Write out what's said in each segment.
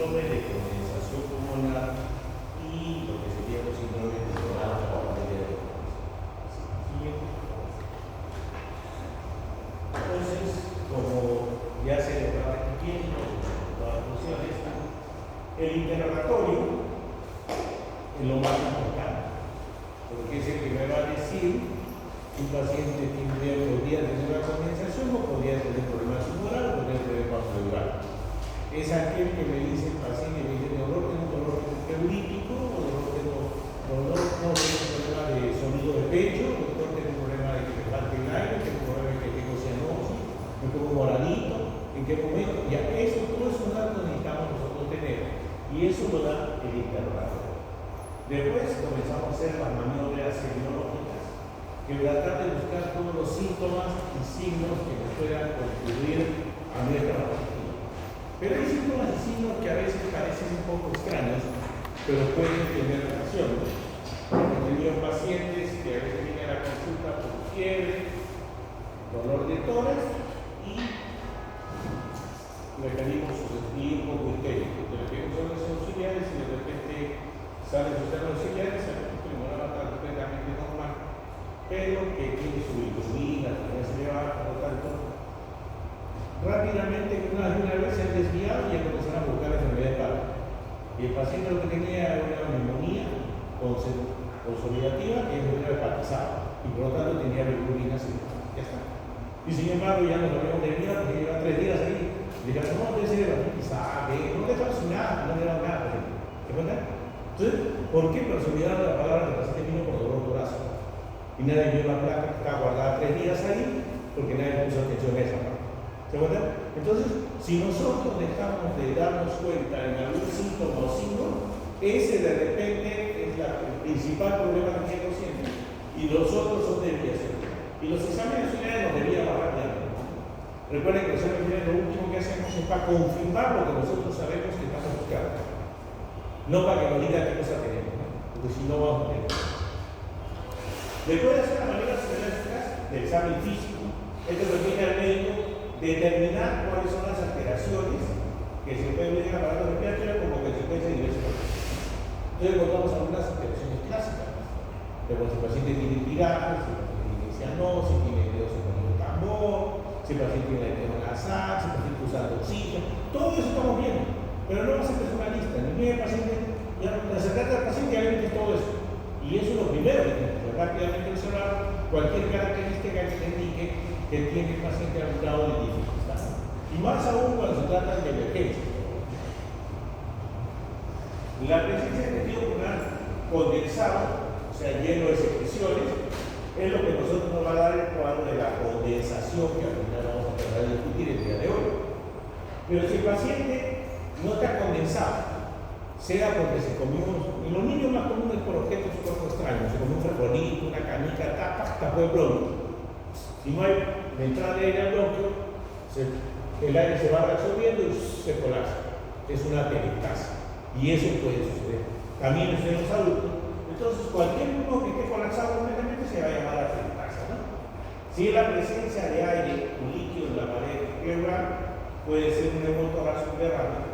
síndrome de condensación pulmonar y lo que sería el síndrome de neuronal o de siguiente. Entonces, como ya se lo va repitiendo todas las funciones, el interrogatorio es lo más importante, porque es el que me va a decir un paciente podría tener una condensación o podría tener problemas pulmonares o podría tener pausa dural. Es aquel que me dice el paciente, me dice, tengo un dolor pleurítico, o tengo un problema de sonido de pecho, o tengo un problema de que me falte el aire, tengo un problema de que tengo cianosis, me pongo moradito, en qué momento, ya eso, todos esos datos necesitamos nosotros tener, y eso lo da el interrogatorio. Después comenzamos a hacer las maniobras semiológicas, que tratar de buscar todos los síntomas y signos que nos puedan contribuir a nuestra patología. Pero hay síntomas y signos que a veces parecen un poco extraños, pero pueden tener relación. Hemos tenido pacientes que a veces vienen a la consulta por fiebre, dolor de tórax y le pedimos y un poco histérico. Le pedimos órganos auxiliares y de repente salen sus órganos auxiliares, el pulmonar está completamente normal, pero que tiene su bilirrubina, que no se le va, por lo tanto, rápidamente una vez se han desviado y empezaron a buscar la enfermedad de paro. Y el paciente lo que tenía era una neumonía consolidativa que es una hepatizada y por lo tanto tenía bilirrubina así. Ya está. Y sin embargo ya nos lo habíamos desviado porque lleva 3 días ahí. Le dijeron, no, debe ser hepatitis A, B, no le estaba sin nada, no le daba nada. ¿Se cuenta? Entonces, ¿por qué? Pero se olvidaron de la palabra que el paciente vino por dolor torácico. Y nadie vio la placa que estaba guardada 3 días ahí porque nadie puso atención a esa parte. ¿Se cuenta? Entonces, si nosotros dejamos de darnos cuenta en algún síntoma o signo, ese de repente es el principal problema que tiene el paciente y los otros son desviaciones. Y los exámenes finales nos debían bajar de algo. Recuerden que los exámenes finales lo último que hacemos es para confirmar lo que nosotros sabemos que estamos buscando. No para que nos digan qué cosa tenemos, ¿no? Porque si no vamos a tener. Después de hacer las maneras cibernéticas del examen físico, esto permite al médico determinar cuáles son las alteraciones que se pueden ver en el aparato respiratorio como consecuencia de diversos factores. Entonces encontramos algunas alteraciones clásicas. Pero si el paciente tiene tirajes, si el paciente tiene cianosis, si tiene dedos en el tambor, si el paciente tiene edema nasal, si el paciente usa oxígeno, todo eso estamos viendo. Pero no va a ser personalista, ni viene el paciente, ya acercarte al paciente y ya le todo eso. Y eso es lo primero que tenemos que rápidamente observar cualquier característica que te indique que tiene el paciente algún grado de dificultad. Y más aún cuando se trata de emergencia. La presencia de tejido pulmonar condensado, o sea, lleno de secreciones, es lo que nosotros nos va a dar el cuadro de la condensación que al final vamos a tratar de discutir el día de hoy. Pero si el paciente no está condensado, sea porque se comió, y los niños más comunes por objetos un poco extraños, se comió un frejonito, una canica, tapó el bronquio. Si no hay la entrada de aire al bronquio, el aire se va reabsorbiendo y se colapsa. Es una atelectasia. Y eso puede suceder. También en los adultos. Entonces, cualquier uno que esté colapsado completamente se va a llamar atelectasia, ¿no? Si la presencia de aire, un líquido en la pared pleural, puede ser un neumotórax subterráneo.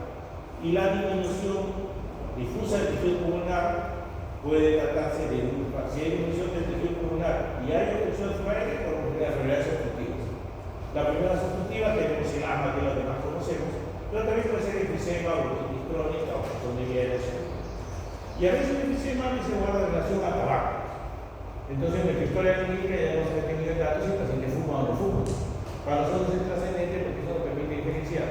Y la disminución difusa del tejido pulmonar puede tratarse de si hay disminución del tejido pulmonar y hay obstrucción de su aire, podemos tener enfermedades obstructivas. La primera obstructiva tenemos el asma, que los demás conocemos, pero también puede ser enfisema o bronquitis crónica o obstrucción de vía aérea. Y a veces el enfisema se guarda en relación a tabaco. Entonces, en nuestra historia clínica ya hemos tenido datos si el paciente fuma o no fuma. Para nosotros es trascendente porque eso nos permite diferenciar.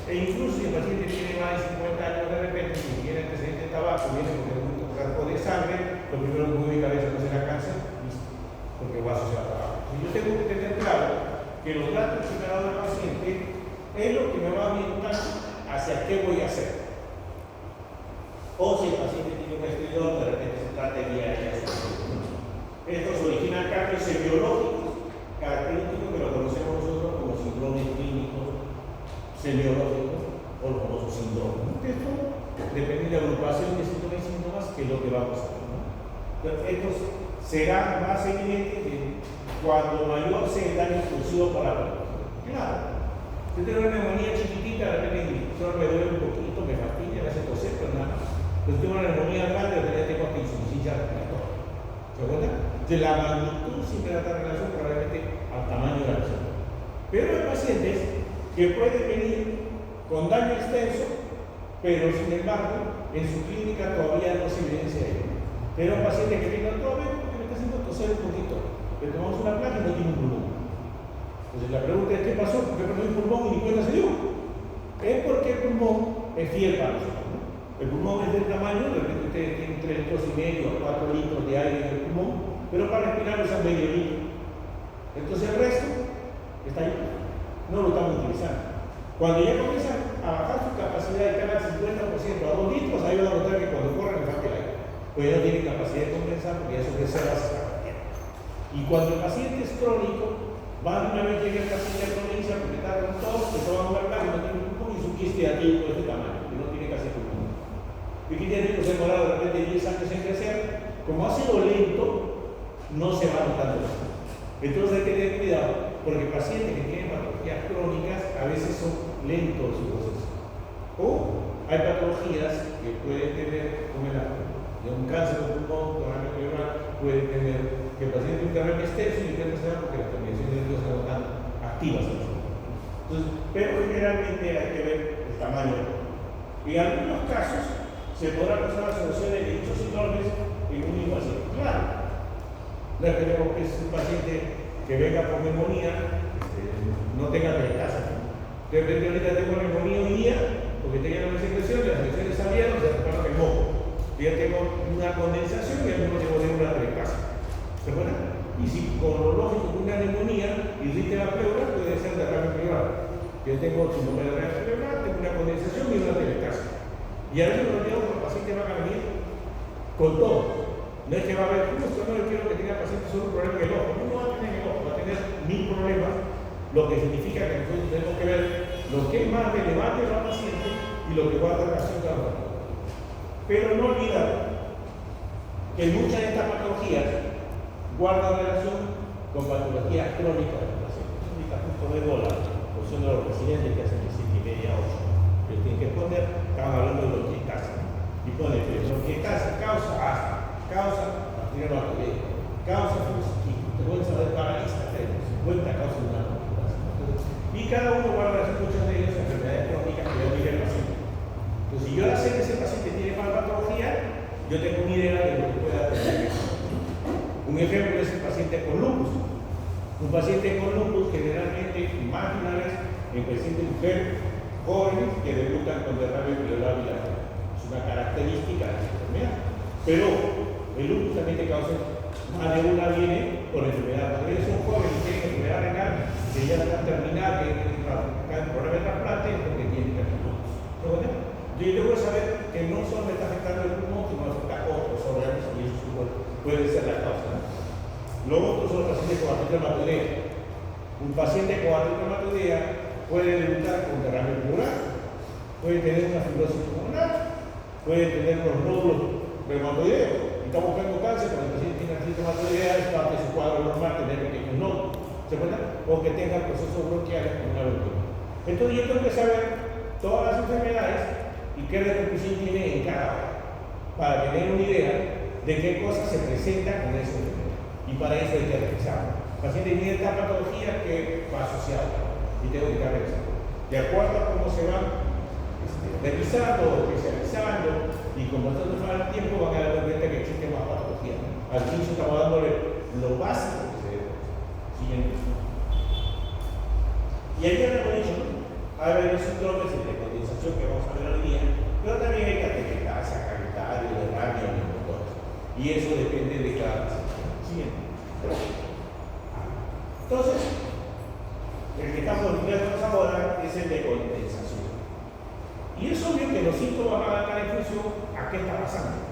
E incluso si el paciente tiene más de 50 años de repente, si tiene antecedente de tabaco, viene porque es un cuerpo de sangre, lo primero que mueve mi cabeza no será cáncer, porque va a asociar a tabaco. Y yo tengo que tener claro que los datos que me ha dado el paciente es lo que me va a orientar hacia qué voy a hacer. O si el paciente tiene un estridor, de repente se trata de vía aérea. Estos originan cambios semiológicos característicos que lo conocemos nosotros como síndromes clínicos semiológicos o los famosos síndromes. Esto depende de la agrupación de síntomas que es lo que vamos a hacer, ¿no? Entonces, estos serán más evidentes cuando mayor sea el daño exclusivo para la persona. Claro, si tengo una neumonía chiquitita, de repente solo me duele un poquito, me fastidia, de la magnitud siempre va a estar en relación probablemente al tamaño de la lesión. Pero hay pacientes que pueden venir con daño extenso, pero sin embargo, en su clínica todavía no se evidencia ello. Pero un paciente que tenga todo bien, porque me está haciendo toser un poquito, le tomamos una placa y no tiene un pulmón. Entonces la pregunta es: ¿qué pasó? ¿Por qué perdió un pulmón y ni cuenta se dio? Es porque el pulmón es fiel para nosotros, ¿no? El pulmón es del tamaño, de repente usted tiene 3,5 litros a 4 litros de aire en el pulmón, pero para respirar usa medio litro. Entonces el resto está ahí, no lo estamos utilizando. Cuando ya comienza a bajar su capacidad de estar al 50% a 2 litros, ahí van a notar que cuando corre le falta el aire, pues ya no tiene capacidad de compensar porque ya sus reservas se están batiendo. Y cuando el paciente es crónico, va de una vez llega el paciente a provincia porque está con tos, que toma un mercado y no tiene pulmón y su quiste atípico de este tamaño, que no tiene casi pulmón. Y que tiene que ser demorado de repente 10 años en crecer, como ha sido lento, no se va notando eso. Entonces hay que tener cuidado, porque pacientes que tienen patologías crónicas a veces son lentos su proceso. O hay patologías que pueden tener, como un cáncer de pulmón, derrame pleural, puede tener que el paciente tiene un derrame extenso y intenta hacer porque las terminaciones nerviosas no están activas. Entonces, pero generalmente hay que ver el tamaño. Y en algunos casos se podrán usar las soluciones de dichos síndromes en un mismo paciente. Claro, no esperemos que es un paciente que venga con neumonía, no tenga reemplazo. De repente ahorita tengo neumonía hoy día, porque tenía una secreción, las secreciones salieron, se reparan el moco. Ya tengo una condensación y al mismo tiempo tengo una reemplazo. ¿Se acuerdan? Y si con lo lógico que una neumonía irrite la pleura, puede ser derrame pleural. Yo tengo síndrome de derrame pleural, tengo una condensación y una reemplazo. Y a veces los pacientes van a venir con todo. No es que va a haber justo, no, yo quiero que tenga pacientes solo un problema en el ojo. No va a tener en el ojo, va a tener 1000 problemas, lo que significa que nosotros tenemos que ver lo que es más relevante para el paciente y lo que guarda relación con la patología. Pero no olvidar que muchas de estas patologías guardan relación con patologías crónicas del paciente. Ahorita justo veo la posición de los presidentes que hacen de 7:30 a 8. Les tienen que poner, estaban hablando de lo que casa. Y pone que lo que causa asma, causa arterial vascular, causa fibrosis, te pueden saber paralista, 50 causas de una complicación. Y cada uno guarda muchas de ellas enfermedades crónicas que yo diría el paciente. Entonces, si yo ya sé que ese paciente tiene mala patología, yo tengo una idea de lo que pueda tener. Un ejemplo es el paciente con lupus. Un paciente con lupus generalmente, más de una vez, en pacientes mujeres jóvenes que debutan con derrame pleural bilateral. Es una característica de la enfermedad. Pero el lupus también te causa, más de una viene por enfermedad. Cuando ellos son jóvenes y tienen enfermedad renal, que ya están terminadas, que tienen problema de trasplante, es porque tienen lupus. Yo tengo que saber que no solo me está afectando el pulmón, sino afecta a otros órganos y eso puede ser la causa. Los otros son los pacientes con artritis reumatoidea. Un paciente con artritis reumatoidea puede debutar con derrame pleural, puede tener una fibrosis pulmonar, puede tener los nódulos reumatoideos. Está buscando cáncer, cuando el paciente tiene artritis reumatoidea, es parte de su cuadro normal tener pequeños nódulos. ¿Se acuerdan? O que tenga procesos bronquiales con una abertura. Entonces yo tengo que saber todas las enfermedades y qué repercusión tiene en cada hora, para tener una idea de qué cosas se presentan con esa enfermedad. Y para eso hay que revisar. El paciente tiene esta patología que va asociada y tengo que estar revisando. De acuerdo a cómo se van revisando, especializando y como nosotros van el tiempo van a dar cuenta que existe más patología. Al inicio estamos dándole lo básico que se debe. Siguiente. Y ahí ya lo hemos dicho, ¿no? Hay varios síndromes de condensación que vamos a ver hoy día, pero también hay catequetasa, cavitario, derrame y motores. Y eso depende de cada paciente. Siguiente. Entonces, el que estamos viendo ahora es el de condensación. Y es obvio que los síntomas van a estar en función a qué está pasando.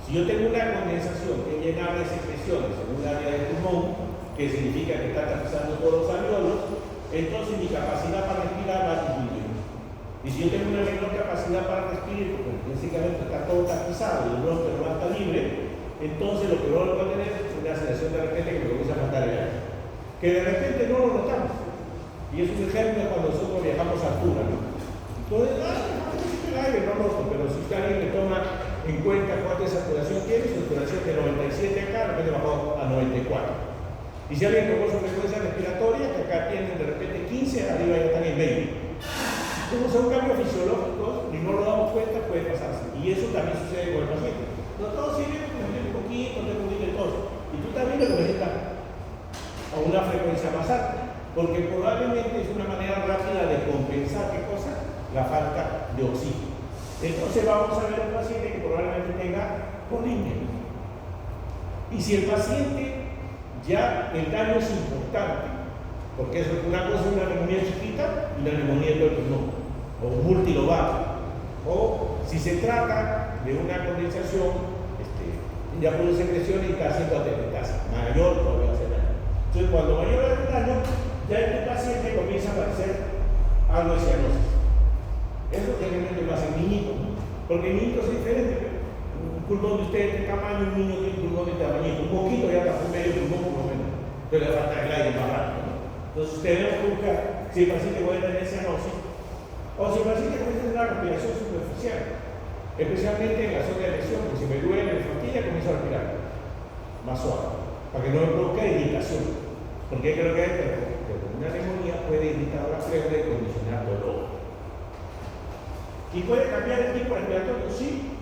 Si yo tengo una condensación que es llenada de secreciones en un área del pulmón, que significa que está tapizando todos los alveolos, entonces mi capacidad para respirar va a disminuir. Y si yo tengo una menor capacidad para respirar, porque básicamente está todo tapizado y el bronquio no está libre, entonces lo que no lo va a tener es una sensación de repente que me comienza a matar el aire. Que de repente no lo notamos. Y es un ejemplo cuando nosotros viajamos a altura, ¿no? Entonces, el aire no noto, pero si alguien me toma en cuenta ¿cuánta saturación tiene? Saturación de 97 acá, de repente bajó a 94. Y si alguien tomó su frecuencia respiratoria, que acá tienen de repente 15, arriba ya están en 20. Como son cambios fisiológicos y no lo damos cuenta, puede pasarse. Y eso también sucede con el paciente. No todos sirven, un poquito de tos. Y tú también lo necesitas a una frecuencia más alta, porque probablemente es una manera rápida de compensar, ¿qué cosa? La falta de oxígeno. Entonces vamos a ver un paciente que probablemente tenga polimia. Y si el paciente ya el daño es importante, porque es una cosa es una neumonía chiquita y la neumonía del pulmón, o multilobar, o si se trata de una condensación, ya por secreción y está haciendo atermetasa, mayor todavía va a ser daño. Entonces cuando mayor es el daño, ya en tu paciente comienza a aparecer algo de cianosis. Eso generalmente lo hacen niñitos, ¿no? Porque niñitos es diferente. Un pulmón de usted de tamaño, un niño tiene un pulmón de tamaño, un poquito ya está medio pulmón por lo menos. Entonces le falta el aire más rápido, ¿no? Entonces tenemos que buscar si el paciente puede tener cianosis o si el paciente comienza a tener una respiración superficial, especialmente en la zona de lesión, porque si me duele la fatiga comienzo a respirar más suave, para que no me provoque irritación. Porque creo que una neumonía puede irritar la pleura y condicionar dolor. ¿Y puede cambiar el tipo respiratorio? Sí.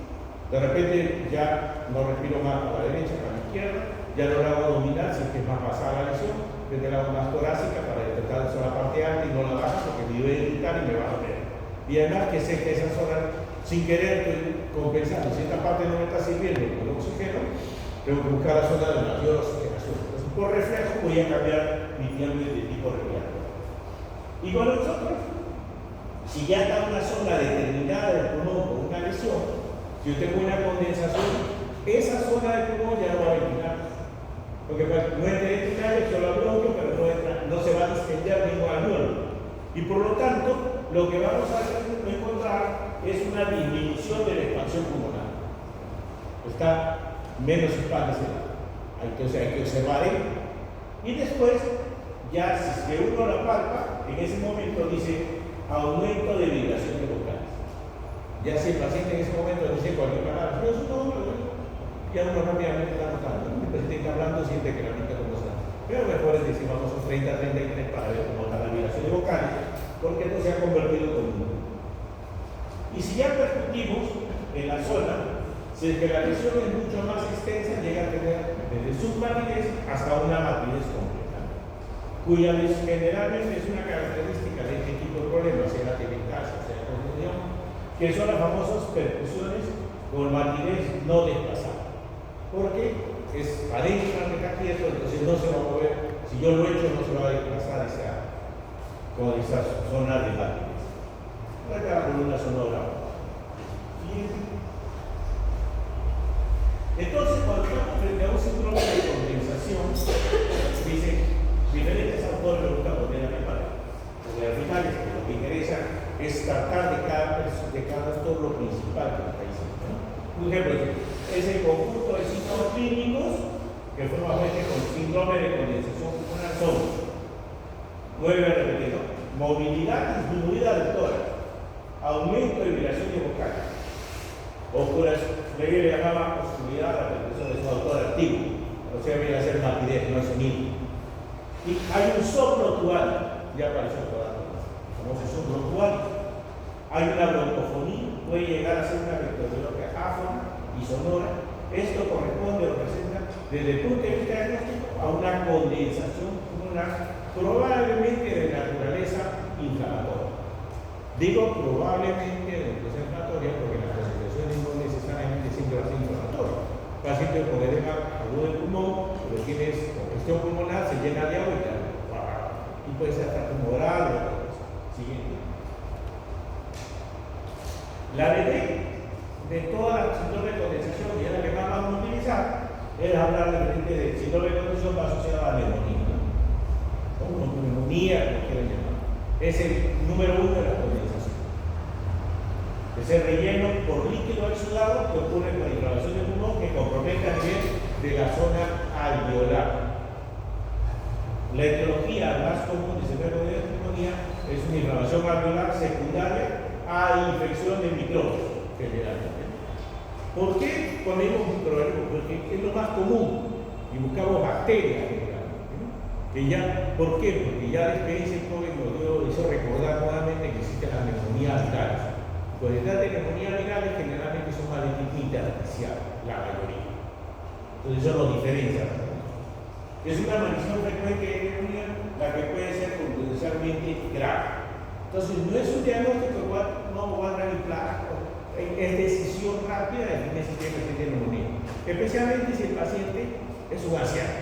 De repente ya no respiro más a la derecha, a la izquierda, ya no la hago abdominal, si es que es más pasada la lesión, desde la hago más torácica para detectar solo la parte alta y no la baja porque me voy a irritar y me va a doler. Y además que sé que esa zona, sin querer, estoy compensando. Si esta parte no me está sirviendo con el oxígeno, tengo que buscar la zona de mayor oxigenación. Entonces, por reflejo voy a cambiar mi tiempo de tipo respiratorio. Y con nosotros, si ya está una zona determinada del pulmón por una lesión, si yo tengo una condensación, esa zona del pulmón ya no va a ventilar. Porque no entra ventilar, solo al bronquio, pero no se va a distender ningún alveolo. Y por lo tanto, lo que vamos a encontrar es una disminución de la expansión pulmonar. Está menos expandida. Entonces hay que observar él. Y después, ya si es que uno la palpa, en ese momento dice aumento de vibración de vocales. Ya si el paciente en ese momento dice cualquier palabra, pero eso no, ya uno rápidamente está notando. El paciente está hablando, siente que la mente como está. Pero mejor es decir, vamos a 30-33 para ver cómo está la vibración de vocales, porque esto se ha convertido en uno. Y si ya percutimos en la zona, si es que la lesión es mucho más extensa, llega a tener desde submatinez hasta una matinez completa, cuya generalmente es una característica de este tipo de problemas, sea la teletasa, sea la condición, que son las famosas percusiones con matinez no desplazada. Porque es adentro de acá quieto, entonces no se va a mover. Si yo lo echo, no se va a desplazar con esa zona de matinez. Acá con una sonora. Entonces, cuando estamos frente a un síndrome de condensación, dicen diferentes autores me gusta poner a mi padre. Porque al final lo que interesa es tratar de cada actor lo principal que está diciendo, ¿no? Un ejemplo es el conjunto de síntomas clínicos que forman parte con síndrome de condensación pulmonar son 9 repetidos: movilidad disminuida del tórax, aumento de vibración de vocales, oscuración, le llamaba oscuridad a la percusión de su autor activo, o sea, viene a ser matidez, no es sonido. Y hay un soplo tual, ya apareció toda la famoso soplo tual. Hay una broncofonía, puede llegar a ser una vectoriología áfona y sonora. Esto corresponde o representa, desde el punto de vista diagnóstico, a una condensación pulmonar, probablemente de naturaleza inflamatoria. Digo probablemente de naturaleza inflamatoria porque la concentración no necesariamente siempre va a ser inflamatoria. El paciente con edema agudo del pulmón, pero tiene congestión pulmonar, se llena de agua y puede ser hasta tumoral o otra cosa. Siguiente. La bebé de todas las síndrome de condensación, y es la que más vamos a utilizar, es hablar de síndrome de condensación asociada a la neumonía, o neumonía, como quieran llamar. Es el número 1 de la condensación. Es el relleno por líquido exudado que ocurre con la inflamación del pulmón que compromete a nivel de la zona alveolar. La etiología más común de síndrome de neumonía es una inflamación alveolar secundaria a infección de microbios, generalmente. ¿Por qué ponemos microorganismos? Porque es lo más común y buscamos bacterias generalmente, ¿no? ¿Por qué? Porque ya la experiencia del COVID nos hizo recordar nuevamente que existen las neumonías virales. Por detrás de neumonías virales generalmente son más de tipo intersticial, la mayoría. Entonces eso nos diferencia. Es una maldición frecuente de neumonía la que puede ser potencialmente grave. Entonces no es un diagnóstico igual, no va a dar el plazo. Es decisión rápida de definir si tiene paciente neumonía. Especialmente si el paciente es un anciano.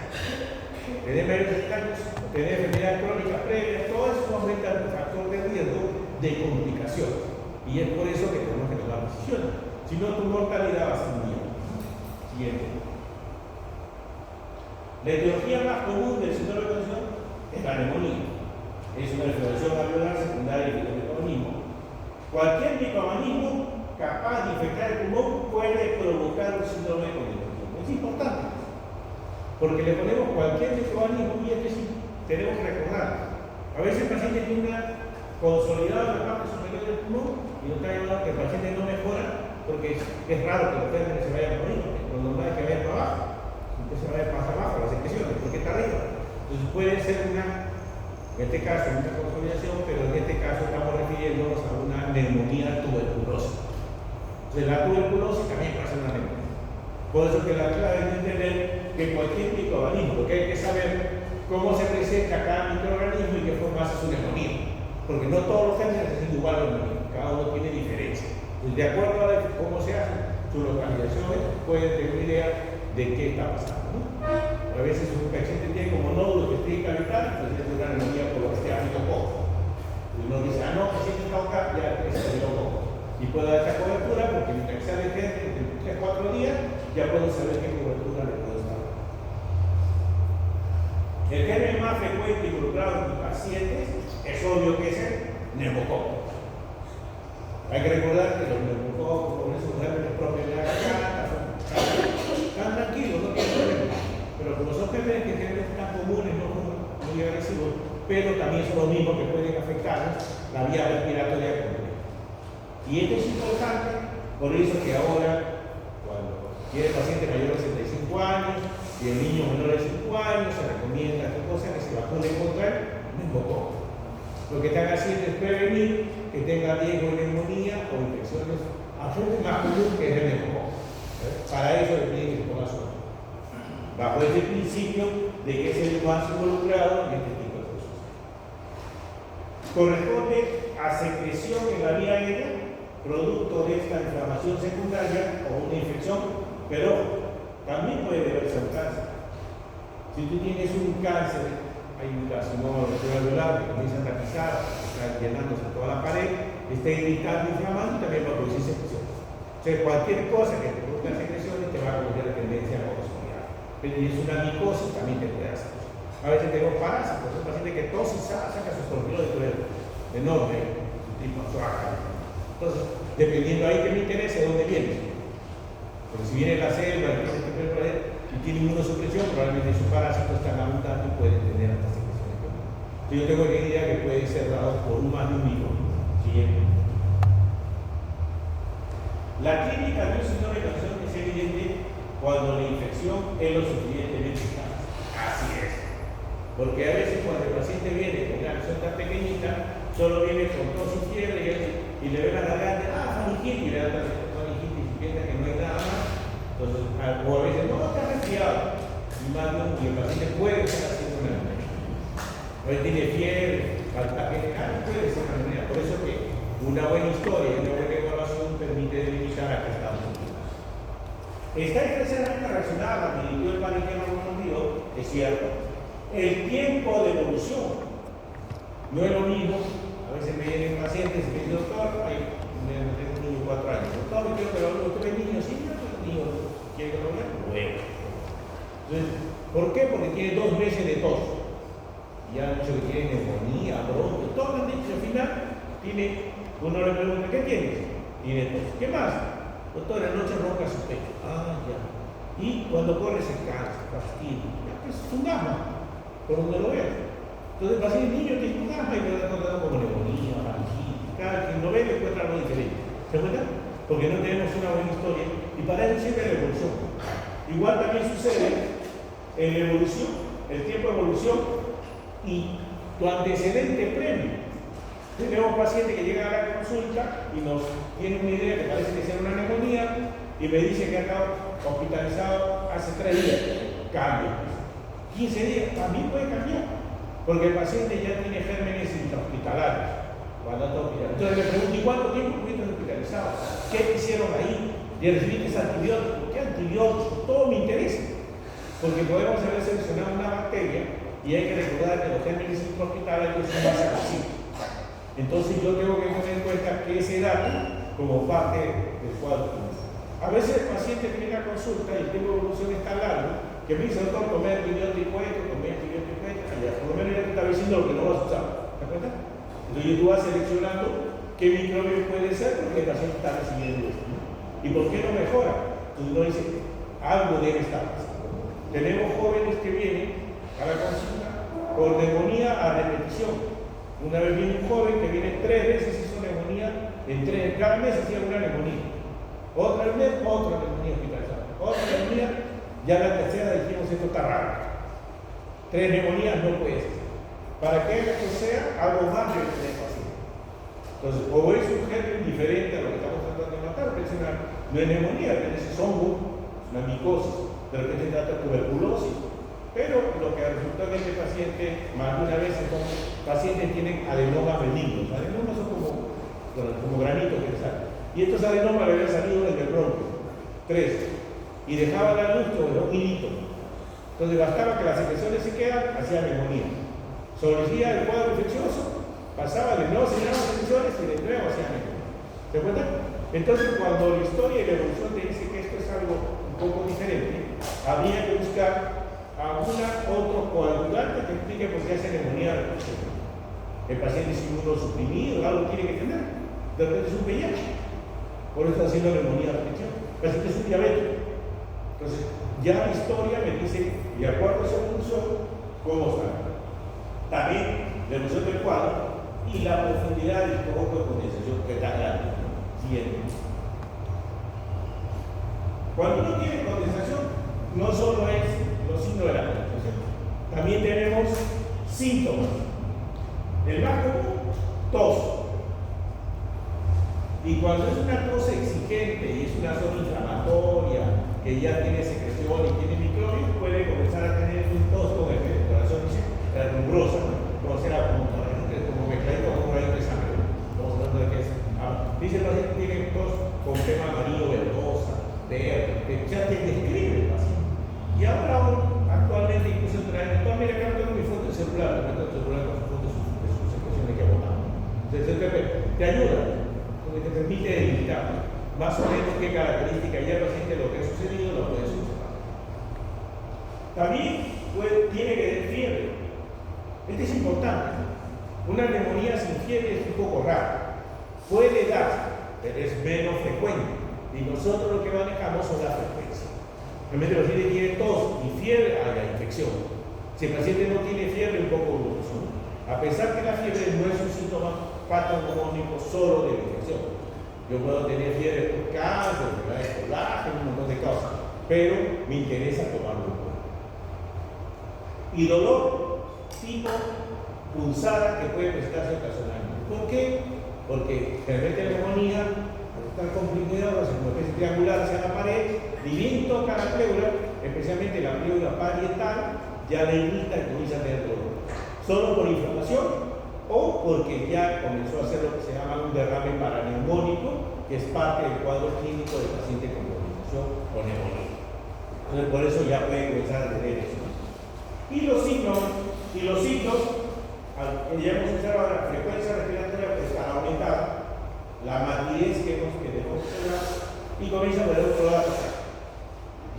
Tener mayores años, tener enfermedades crónicas previas, todo eso aumenta el factor de riesgo de complicaciones. Y es por eso que tenemos que tomar decisiones. Si no, tu mortalidad va a ser muy alta. Siguiente. La etiología más común del síndrome de condición es la neumonía. Es una inflamación alveolar secundaria del microorganismo. Cualquier microorganismo capaz de infectar el pulmón puede provocar un síndrome de condición. Es importante, porque le ponemos cualquier microorganismo y es que sí, tenemos que recordar. A veces el paciente tiene una consolidada en la parte superior del pulmón y nos está llevando a que el paciente no mejora, porque es raro que los férmiles se vayan por arriba, lo normal es que vayan para abajo, entonces se vaya más abajo las secreciones, porque está arriba. Entonces puede ser en este caso, una consolidación, pero en este caso estamos refiriéndonos a una neumonía tuberculosa. Entonces la tuberculosis también puede ser una neumonía. Por eso que la clave es entender que cualquier microorganismo, porque hay que saber cómo se presenta cada microorganismo y qué forma hace su neumonía. Porque no todos los gérmenes son igual a la neumonía, cada uno tiene diferencia. Entonces, de acuerdo a cómo se hacen sus localizaciones, pueden tener una idea de qué está pasando, ¿no? A veces un paciente tiene como nódulo que esté cavital, pues es una neumonía por lo que esté aftococo. Y uno dice, no, que si está acá, ya es aftococo. Y puedo dar esa cobertura porque mientras que sale gente en 3-4 días, ya puedo saber qué cobertura le puedo dar. El germen más frecuente involucrado en los pacientes es obvio que es el neumococo. Hay que recordar que los neumococos, con esos gérmenes propios de la garganta, están tranquilos, no tienen problema. Pero como son gérmenes que tienen tan comunes, no son muy agresivos, pero también son los mismos que pueden afectar la vía respiratoria completa. Y esto es importante, por eso que ahora, cuando tiene el paciente mayor de 65 años y el niño menor de 5 años, se recomienda que se vacune contra el neumococo. Lo que están haciendo es prevenir que tenga riesgo de neumonía o infecciones absolutamente más comunes que es el neumococo. Para eso le piden que se ponga su nombre. Bajo ese principio de que es el más involucrado en este tipo de cosas. Corresponde a secreción en la vía aérea, producto de esta inflamación secundaria o una infección, pero también puede deberse a un cáncer. Si tú tienes un cáncer, hay un carcinoma alveolar que comienza a tapizar, está llenándose toda la pared, está irritando, inflamando y también va a producir secreción. O sea, cualquier cosa que te produzca secreciones te va a producir la tendencia a consoliar. Pero si es una micosis, también te puede hacer. A veces tenemos parásitos, un paciente que tos y saca sus tornillos de cuerpo, enorme, tipo suaca. Entonces, dependiendo ahí que me interese, ¿de dónde viene? Porque si viene de la selva y tiene inmunosupresión, probablemente sus parásitos están abundando y pueden tener hasta secreciones. Entonces, yo tengo que idea que puede ser dado por un más de un mismo. Siguiente. La clínica de un síndrome de condición es evidente cuando la infección es lo suficientemente grave. Así es. Porque a veces cuando el paciente viene con una lesión tan pequeñita, solo viene con tos y fiebre y le ve la garganta, faringitis, y le da faringitis y piensa que no hay nada más. Entonces, o a veces no está resfriado, y el paciente puede estar haciendo una neumonía. A veces tiene fiebre, falta general, puede ser una neumonía. Por eso que una buena historia y una buena evaluación permite delimitar a qué estamos viendo. Está especialmente relacionada a la magnitud del parenquema conocido, es cierto. El tiempo de evolución no es lo mismo. A veces me vienen pacientes y me dicen, doctor, tengo un niño de 4 años. Doctor, me quiero que lo vea. ¿Usted ve niño? Sí, yo tengo un niño. ¿Quiere que lo vea? Bueno. Entonces, ¿por qué? Porque tiene 2 meses de tos. Ya han dicho que tiene neumonía, bronco, todo lo han dicho. Al final, uno le pregunta, ¿qué tienes? Tiene tos. ¿Qué más? Doctor, en la noche ronca su pecho. Ya. Y cuando corre se cansa, fastidia. Es un asma, por donde lo veas. Entonces, el paciente niño tiene un asma y lo da como neumonía, faringitis. Cada quien lo ve le encuentra algo diferente. ¿Se cuenta? porque no tenemos una buena historia, y para eso sirve la evolución. Igual también sucede en la evolución, el tiempo de evolución y tu antecedente previo. Tenemos pacientes que llegan a la consulta y nos tienen una idea que parece que sea una neumonía y me dice que ha estado hospitalizado hace 3 días. Cambia. 15 días también puede cambiar, porque el paciente ya tiene gérmenes intrahospitalarios cuando está hospitalizado. Entonces le pregunto, ¿y cuánto tiempo estuviste hospitalizado? ¿Qué te hicieron ahí? ¿Y recibiste antibióticos? ¿Qué antibióticos? Todo me interesa, porque podemos haber seleccionado una bacteria y hay que recordar que los gérmenes intrahospitalarios son más agresivos. Entonces yo tengo que tener en cuenta que ese dato como parte del cuadro. A veces el paciente viene a consulta y el tiempo de evolución es tan largo que me dice, doctor, tomé antibiótico esto, tomé antibiótico esto, por lo menos ya te está diciendo lo que no vas a usar. ¿Te acuerdas? Entonces tú vas seleccionando qué microbio puede ser porque el paciente está recibiendo esto, ¿no? ¿Y por qué no mejora? Entonces uno dice, algo debe estar pasando. Tenemos jóvenes que vienen a la consulta por neumonía a repetición. Una vez viene un joven que viene 3 veces, hizo neumonía, cada mes hacía una neumonía. Otra vez, otra neumonía hospitalizada. Otra neumonía, ya la tercera dijimos, esto está raro. 3 neumonías no puede ser. Para que sea algo más de lo que es paciente. Entonces, o es un germen diferente a lo que estamos tratando de matar, que es no es neumonía, que es hongo, una micosis, de repente se trata de tuberculosis. Pero lo que resultó en este paciente, más de una vez, entonces, pacientes tienen adenomas benignos. Adenomas son como granitos que salen. Y estos adenomas le habían salido desde el bronco, 3. Y dejaban la luz sobre un hilito. Entonces bastaba que las secreciones se quedan, hacía neumonía. Surgía el cuadro infeccioso, pasaba de nuevo, se las secreciones y de nuevo hacía neumonía. ¿Se cuenta? Entonces cuando la historia y la evolución te dice que esto es algo un poco diferente, habría que buscar a otro coagulante que explique por qué hace neumonía. El paciente es inmunosuprimido, algo tiene que tener. De repente es un VIH. Por eso está haciendo neumonía de repetición. El paciente es un diabético. Entonces, ya la historia me dice, de acuerdo a esa evolución, cómo está. También la evolución del cuadro y la profundidad del foco de condensación que está grande. Siguiente. Cuando uno tiene condensación, no solo es los signos de la condensación, también tenemos síntomas. El más común, tos. Y cuando es una tos exigente y es una zona inflamatoria que ya tiene secreción y tiene microbios, puede comenzar a tener un tos con el corazón rumbrosa, como será como mezcladito con un rayo de sangre. Estamos hablando de que es. Dice el paciente que tiene tos con tema amarillo verdosa, verde, que ya te describe el paciente. Y ahora actualmente incluso traen, mira acá tengo mi foto de celular, con su foto de sus secreciones que ha botado. Entonces te ayuda, porque te permite delimitar más o menos qué características ya el paciente lo que ha sucedido lo puede suceder. También tiene que tener fiebre. Este es importante. Una neumonía sin fiebre es un poco rara. Puede dar, pero es menos frecuente. Y nosotros lo que manejamos son las frecuencias. Realmente el paciente tiene tos y fiebre, hay la infección. Si el paciente no tiene fiebre, un poco dudoso, ¿no? A pesar que la fiebre no es un síntoma patognomónico solo de la infección. Yo puedo tener fiebre por cáncer, enfermedades de colágeno, un montón de causas, pero me interesa tomarlo en cuenta. Y dolor tipo pulsada que puede presentarse ocasionalmente. ¿Por qué? Porque realmente la neumonía, al estar comprimida, como especie triangular hacia la pared, y bien toca la pleura, especialmente la pleura parietal, ya le irrita y comienza a tener dolor. Solo por inflamación o porque ya comenzó a hacer lo que se llama un derrame paraneumónico, que es parte del cuadro clínico del paciente con condición o neumonía. Entonces, por eso ya puede comenzar a tener eso. Y los signos, ya hemos observado la frecuencia respiratoria pues está aumentada, la matidez que dejamos observar y comienza por el otro lado.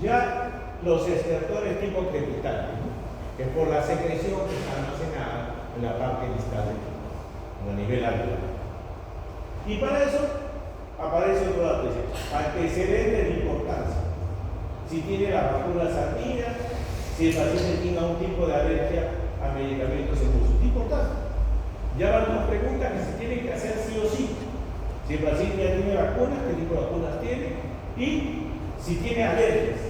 Ya los estertores tipo crepitante, que por la secreción que está almacenada en la parte distal del cuerpo, a nivel alveolar. Y para eso aparece otro dato, dice, antecedentes de importancia. Si tiene la vacuna sanguínea, si el paciente tenga un tipo de alergia a medicamentos en uso. Es importante. Ya van unas preguntas que se tienen que hacer sí o sí. Si Si el paciente ya tiene vacunas, qué tipo de vacunas tiene y si tiene alergias.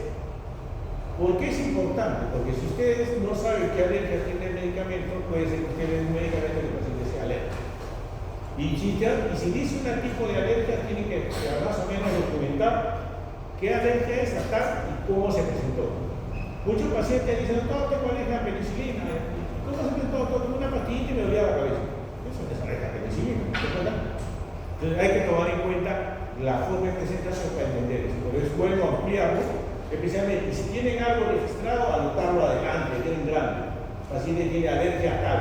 ¿Por qué es importante? Porque si ustedes no saben qué alergia tiene el medicamento, puede ser que tienen un medicamento que el paciente sea alérgico. Y si dice un tipo de alergia, tiene que más o menos documentar qué alergia es hasta y cómo se presentó. Muchos pacientes dicen, no, tengo alergia a penicilina. ¿Cómo se presentó? Tomo una pastilla y me dolía la cabeza. Eso no es alergia a penicilina, ¿no? Entonces hay que tomar en cuenta la forma de presentación para entender eso. Por eso es bueno ampliarlo, especialmente, y si tienen algo registrado, anotarlo adelante, bien grande. El paciente tiene alergia a tal.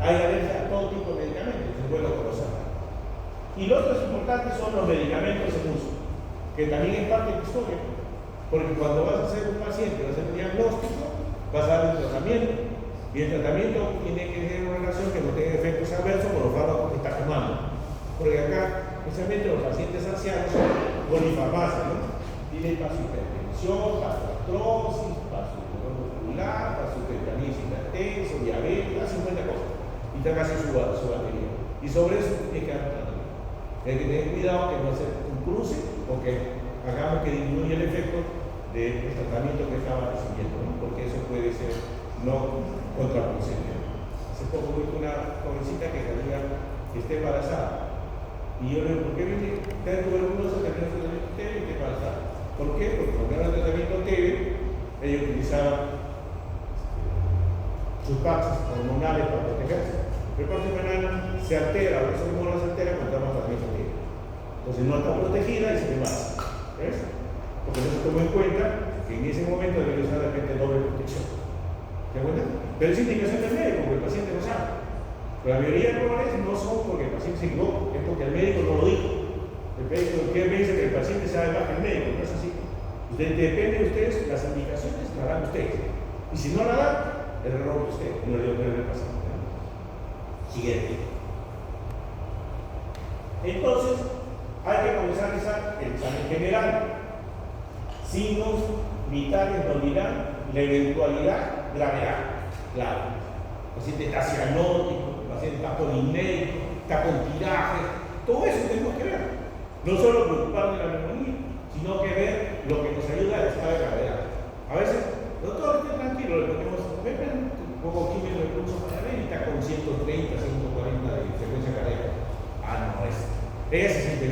Hay alergia a todo tipo de medicamentos, es bueno conocerlo. Y lo otro es importante son los medicamentos en uso, que también es parte de la historia, porque cuando vas a hacer un paciente, vas a hacer un diagnóstico, vas a dar un tratamiento, y el tratamiento tiene que tener una relación que no tenga efectos adversos con los fármacos que está tomando. Porque acá, especialmente los pacientes ancianos, polifarmacia, ¿no? Tienen para su hipertensión, para su artrosis, para su dolor muscular, para su tetanitis hipertenso, diabetes, 50 cosas. Y está casi su batería. Y sobre eso tiene que dar tratamiento. Hay que tener cuidado que no sea un cruce o que hagamos que disminuya el efecto del tratamiento que estaba recibiendo, ¿no? Porque eso puede ser no contraproducente. Hace poco vi una jovencita que salía que está embarazada. Y yo le digo, ¿por qué viene? Está tuberculosa, también fue tratamiento TB y está embarazada. ¿Por qué? Porque cuando era el tratamiento TB, ellos utilizaban sustancias hormonales para protegerse. Pero el parto hormonal se altera, o esa hormona se altera cuando estamos tratamiento TB. Entonces no está protegida y se embaraza. ¿Ves? Porque no se tomó en cuenta que en ese momento debe usar de repente doble protección. ¿Se da cuenta? Pero es indicación del médico, porque el paciente no sabe. Pero la mayoría de errores no son porque el paciente se equivocó, es porque el médico no lo dijo. El médico que piensa que el paciente sabe más que el médico, no es así. Depende de ustedes, las indicaciones las dan ustedes. Y si no la dan, el error de usted, no le dio el paciente. Siguiente. Entonces, hay que comenzar a realizar el examen general. Signos vitales nos dirán la eventualidad, gravedad. Claro. El paciente está cianótico, el paciente está polimnéico, está con tiraje. Todo eso tenemos que ver. No solo preocuparnos de la neumonía, sino que ver lo que nos ayuda a estado de gravedad. A veces, doctor, esté tranquilo, le ponemos un poco químico de pulso para ver y está con 130, 140 de frecuencia cardíaca. Ah, no, ella se siente